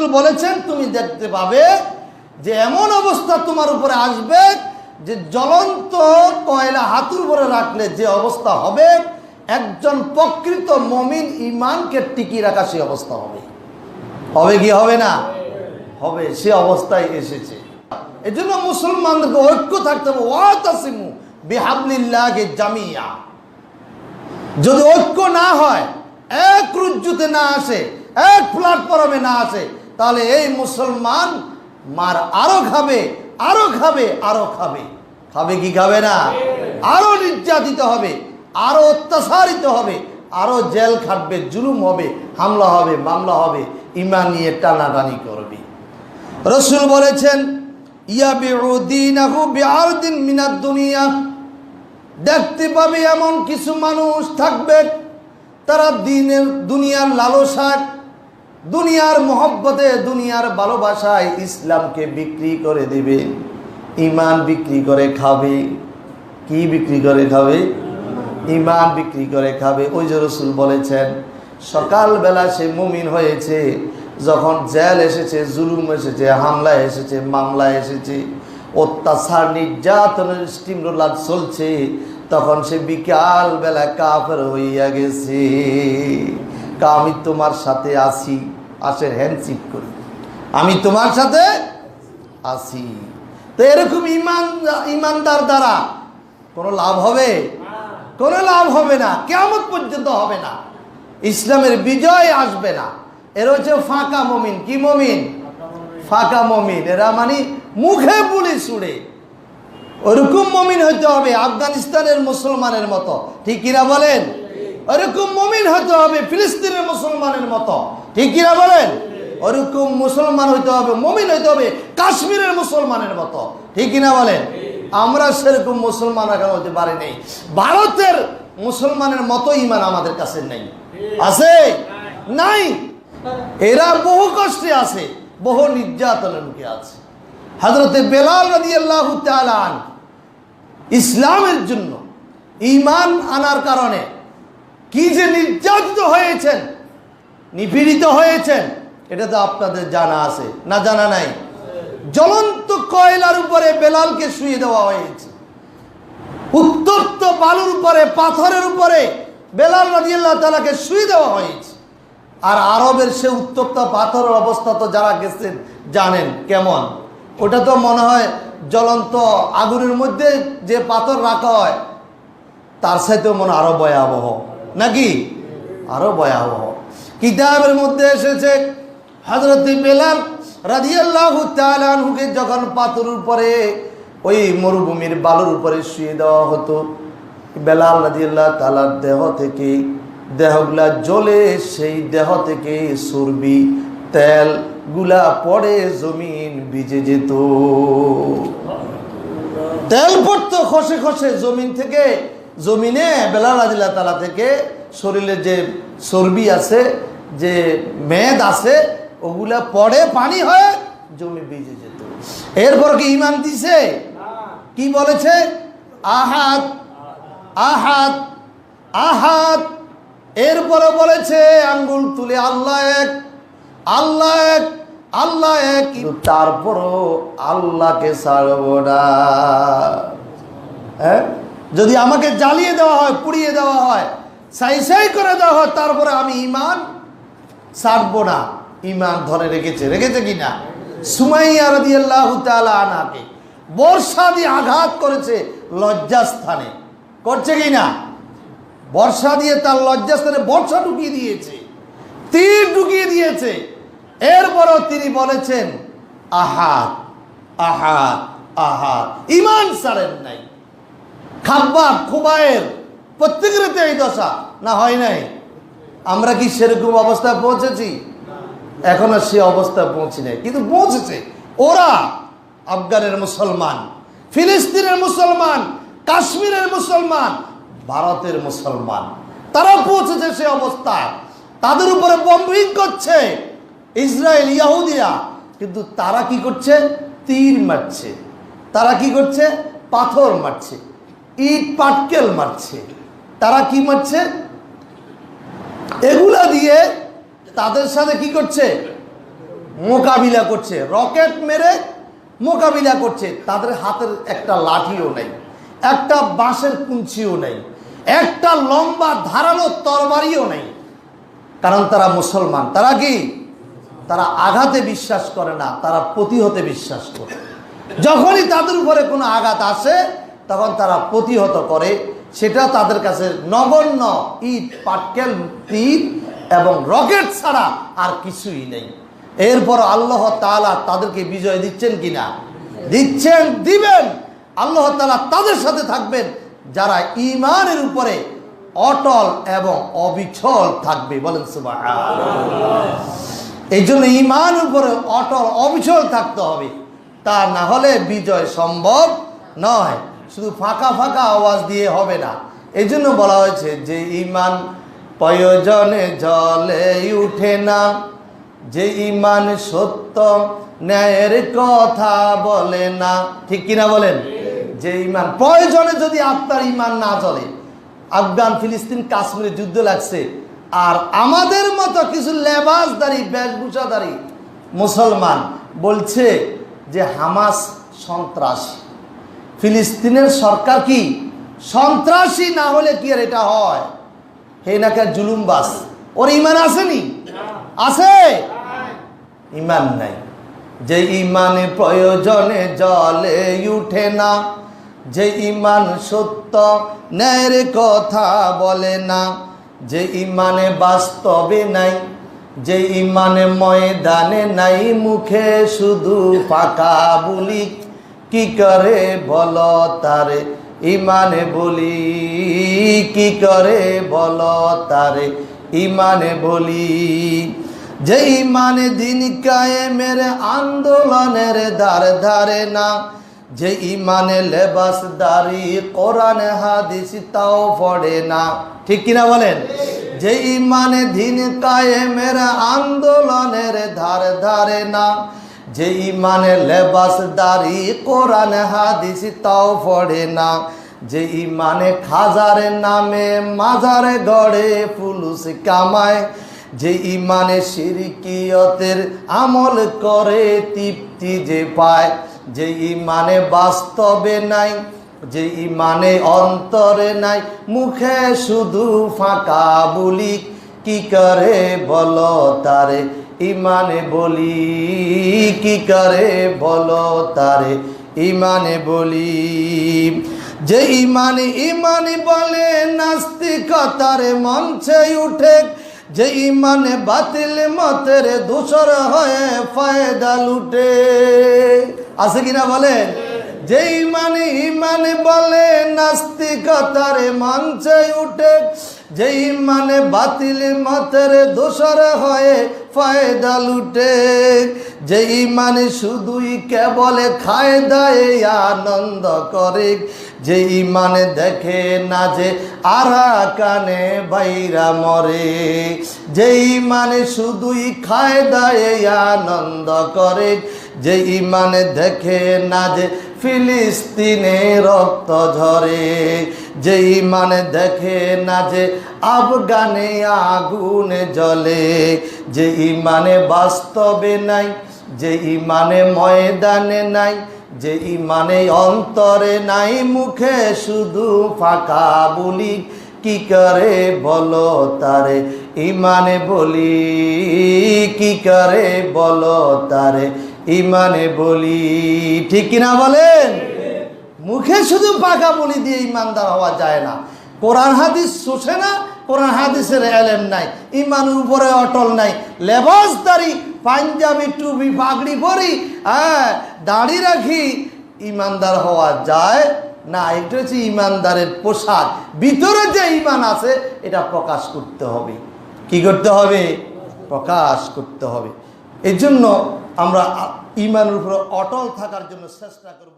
রাসূল বলেছেন তুমি দেখতে পাবে যে এমন অবস্থা তোমার উপরে আসবে যে জ্বলন্ত কয়লা হাতের উপরে রাখলে যে অবস্থা হবে, একজন প্রকৃত মুমিন ঈমানকে টিকিয়ে রাখা সেই অবস্থা হবে। হবে কি হবে না? হবে, সে অবস্থায় এসেছে। এজন্য মুসলমানদেরকে ঐক্য থাকতে হবে। ওয়াতাসিমু বিহাবলিল্লাহি জামিয়া। যদি ঐক্য না হয়, এক রুজ্জুতে না আসে, এক প্ল্যাটফর্মে না আসে, তাহলে এই মুসলমান মার আরো খাবে, আরো খাবে, আরো খাবে। খাবে কি খাবে না? আরো নির্যাতিত হবে, আরো অত্যাচারিত হবে, আরো জেল খাটবে, জুলুম হবে, হামলা হবে, মামলা হবে, ঈমান নিয়ে টানাটানি করবে। রাসূল বলেছেন ইয়াবিউ দীনাহু বিআরদিন মিনাদ দুনিয়া। দেখতে পাবে এমন কিছু মানুষ থাকবে, তারা দুনিয়ার লালসায়, দুনিয়ার মহব্বতে, দুনিয়ার ভালোবাসায় ইসলামকে বিক্রি করে দেবে, ঈমান বিক্রি করে খাবে। কি বিক্রি করে খাবে? ঈমান বিক্রি করে খাবে। ওই যে রাসূল বলেছেন সকালবেলা সে মুমিন হয়েছে, যখন জেল এসেছে, জুলুম এসেছে, হামলা এসেছে, মামলা এসেছে, অত্যাচার নির্যাতনের স্টিমরোলার চলছে, তখন সে বিকাল বেলা কাফের হইয়া গেছে। আমি তোমার সাথে আছি, আসে হ্যান্ডশিপ করি, আমি তোমার সাথে আছি। তো এরকম ইমানদার দ্বারা কোনো লাভ হবে? কোনো লাভ হবে না, কিয়ামত পর্যন্ত হবে না, ইসলামের বিজয় আসবে না। এরা হচ্ছে ফাঁকা মুমিন। কি মুমিন? ফাঁকা মুমিন। এরা মানে মুখে বুলি ছুড়ে, ওরকম মুমিন হইতে হবে আফগানিস্তানের মুসলমানের মতো। ঠিক কিনা বলেন? ওরকম মুমিন হইতে হবে ফিলিস্তিনের মুসলমানের মতো। ঠিক কিনা বলেন? ওরকম মুসলমান হইতে হবে, মুমিন হইতে হবে কাশ্মীরের মুসলমানের মতো। ঠিক কিনা বলেন? আমরা সেরকম মুসলমান এখন হতে পারি নাই। ভারতের মুসলমানের মতো ঈমান আমাদের কাছে নেই। আছে? নাই। এরা বহু কষ্টে আছে, বহু নির্যাতনের মুখে আছে। হযরতে বেলাল রাদিয়াল্লাহু তাআলা আনহু ইসলামের জন্য ঈমান আনার কারণে কি যে নির্যাতিত হয়েছেন, নিপীড়িত হয়েছেন, এটা তো আপনাদের জানা আছে না? জানা নাই? জ্বলন্ত কয়লার উপরে বেলালকে শুয়ে দেওয়া হয়েছে, উত্তপ্ত বালুর উপরে, পাথরের উপরে বেলাল রাদিয়াল্লাহু তাআলাকে শুয়ে দেওয়া হয়েছে। আর আরবের সে উত্তপ্ত পাথরের অবস্থা তো যারা গেছেন জানেন কেমন। ওটা তো মনে হয় জ্বলন্ত আগুনের মধ্যে যে পাথর রাখা হয় তার সাথেও মনে আরো ভয়াবহ, নাকি? আরো ভয়াবহ। কিতাবের মধ্যে এসেছে হযরত বেলাল রাদিয়াল্লাহু তাআলা আনহুকে যখন পাথরের উপরে, ওই মরুভূমির বালুর উপরে শুয়ে দেওয়া হতো, বেলাল রাদিয়াল্লাহু তাআলার দেহ থেকে, দেহগুলা জ্বলে, সেই দেহ থেকে চর্বি, তেল গুলা পড়ে জমিন ভিজে যেত। তেল পড়তো খসে খসে জমিন থেকে, জমিনে বেলাল রাদিয়াল্লাহু তাআলা থেকে শরীরে যে চর্বি আছে, যে মেদ আছে, ওগুলা পড়ে পানি হয়ে জমি ভিজে যেত। এরপর কি ঈমান দিছে? কি বলেছে? আহাদ, আহাদ, আহাদ। এরপরে বলেছে আঙ্গুল তুলে আল্লাহ এক, আল্লাহ এক, আল্লাহ এক। তারপরও আল্লাহকে ছাড়ব না। যদি আমাকে জ্বালিয়ে দেওয়া হয়, পুড়িয়ে দেওয়া হয়, ছাই ছাই করে দেওয়া হয়, তারপরে আমি ঈমান ছাড়বো না। ঈমান ধরে রেখেছে, রেখেছে কিনা? সুমাইয়া রাদিয়াল্লাহু তাআলা আনহাকে বর্ষা দিয়ে আঘাত করেছে লজ্জাস্থানে, করছে কিনা? বর্ষা দিয়ে তার লজ্জাস্থানে বর্ষা ঢুকিয়ে দিয়েছে, তীর ঢুকিয়ে দিয়েছে। এরপরও তিনি বলেছেন আহাদ, আহাদ, আহাদ। ঈমান ছাড়েন নাই। খাব্বাব, খুবাইর প্রত্যেকের এই দশা না? হয় নাই? আমরা কি সেরকম অবস্থায় পৌঁছেছি? এখনো সে অবস্থায় পৌঁছি নাই, কিন্তু পৌঁছেছে ওরা। আফগানের মুসলমান, ফিলিস্তিনের মুসলমান, কাশ্মীরের মুসলমান, ভারতের মুসলমান, তারা পৌঁছেছে সে অবস্থায়। তাদের উপরে বম্বিং করছে ইসরায়েল, ইহুদিরা, কিন্তু তারা কি করছে? তীর মারছে। তারা কি করছে? পাথর মারছে, ইট পাটকেল মারছে। তারা কি মারছে? এগুলা দিয়ে তাদের সাথে কি করছে? মোকাবিলা করছে, রকেট মেরে মোকাবিলা করছে। তাদের হাতের একটা লাঠিও নেই, একটা বাঁশের কুঞ্চিও নেই, একটা লম্বা ধারালো তরবারিও নেই। কারণ তারা মুসলমান। তারা কি? তারা আঘাতে বিশ্বাস করে না, তারা প্রতিহতে বিশ্বাস করে। যখনই তাদের উপরে কোনো আঘাত আসে তখন তারা প্রতিহত করে। সেটা তাদের কাছে নগণ্য ইট, পাটকেল, তীর এবং রকেট ছাড়া আর কিছুই নেই। এরপর আল্লাহ তাআলা তাদেরকে বিজয় দিচ্ছেন কিনা? দিচ্ছেন, দিবেন। আল্লাহ তাআলা তাদের সাথে থাকবেন যারা ঈমানের উপরে অটল এবং অবিচল থাকবে। বলেন সুবহানাল্লাহ। এই জন্য ঈমানের উপরে অটল অবিচল থাকতে হবে, তা না হলে বিজয় সম্ভব নয়। শুধু ফাঁকা ফাঁকা আওয়াজ দিয়ে হবে না। এই জন্য বলা হয়েছে যে ঈমান প্রয়োজনে জ্বলে উঠে না, যে ঈমান সত্য ন্যায়ের কথা বলে না। ঠিক কিনা বলেন? যে ঈমান প্রয়োজনে যদি আপনার ঈমান না জ্বলে, আফগান, ফিলিস্তিন, কাশ্মীরে যুদ্ধ লাগছে, আর আমাদের মতো কিছু লেবাসদারি, বেশভূষাধারী মুসলমান বলছে যে হামাস সন্ত্রাসী, ফিলিস্তিনের সরকার কি সন্ত্রাসী, না হলে কি আর এটা হয়? হে নাকি জুলুমবাস। ওর ঈমান আসেনি? আছে? ঈমান নাই। যে ঈমানে প্রয়োজনে জ্বলে উঠে না, যে ঈমান সত্য ন্যায়ের কথা বলে না, যে ঈমানে বাস্তবে নাই, যে ঈমানে ময়দানে নাই, মুখে শুধু ফাঁকা বলি, কি করে বলো তারে ঈমানে বলি, কি করে বলো তারে ঈমানে বলি। যে ঈমানে দিন কায়েমের আন্দোলনের ধার ধারে না, যে ঈমানে লেবাসদারি কোরআন হাদিস তাও পড়ে না। ঠিক কিনা বলেন? যে ঈমানে দিন কায়েমের আন্দোলনের ধার ধারে না, যে ঈমানে লেবাসদারি কোরআন হাদিস তাও পড়ে না, যে ঈমানে খাজারের নামে মাজারে গড়ে ফুলুস কামায়, যে ঈমানে শিরকিয়তের আমল করে তৃপ্তি যে পায়, যে ঈমানে বাস্তবে নাই, যে ঈমানে অন্তরে নাই, মুখে শুধু ফাঁকা বলি, কি করে বলো তারে ঈমানে বলি, কি করে বলো তারে ঈমানে বলি। যে ঈমানে ঈমানি বলে নাস্তিকতার মঞ্চে উঠে, যে ঈমানে বাতিল মতের দোসর হয়ে ফায়দা লুটে। আছে কিনা বলেন? যে ঈমানে ঈমানে বলে নাস্তিকতার মঞ্চে উঠে, যে ঈমানে বাতিল মতের দোসর হয়ে ফায়দা লুটে, যে ঈমানে শুধুই কেবল খায় দায়ে আনন্দ করে, যে ঈমানে দেখে না যে আরাকানে বাইরা মরে, যে ঈমানে শুধুই খায় দায়ে আনন্দ করে, যে ঈমানে দেখে না যে ফিলিস্তিনে রক্ত ঝরে, যে ঈমানে দেখে না যে আফগানে আগুন জ্বলে, যে ঈমানে বাস্তবে নাই, যে ঈমানে ময়দানে নাই, যে ঈমানে অন্তরে নাই, মুখে শুধু ফাঁকা বলি, কি করে বলো তারে ঈমানে বলি, কি করে বলো তারে ঈমানে বলি। ঠিক কিনা বলেন? মুখে শুধু পাকা বলি দিয়ে ঈমানদার হওয়া যায় না। কোরআন হাদিস শোষে না, কোরআন হাদিসের এলেম নাই, ঈমানের উপরে অটল নাই, লেবাসদারি, পাঞ্জাবি, টুপি, পাগড়ি পরি, দাড়ি রাখি, ঈমানদার হওয়া যায় না। এটা হচ্ছে ঈমানদারের পোশাক। ভিতরে যে ঈমান আছে এটা প্রকাশ করতে হবে। কি করতে হবে? প্রকাশ করতে হবে। এই জন্য আমরা ঈমানের উপরে অটল থাকার জন্য চেষ্টা করব।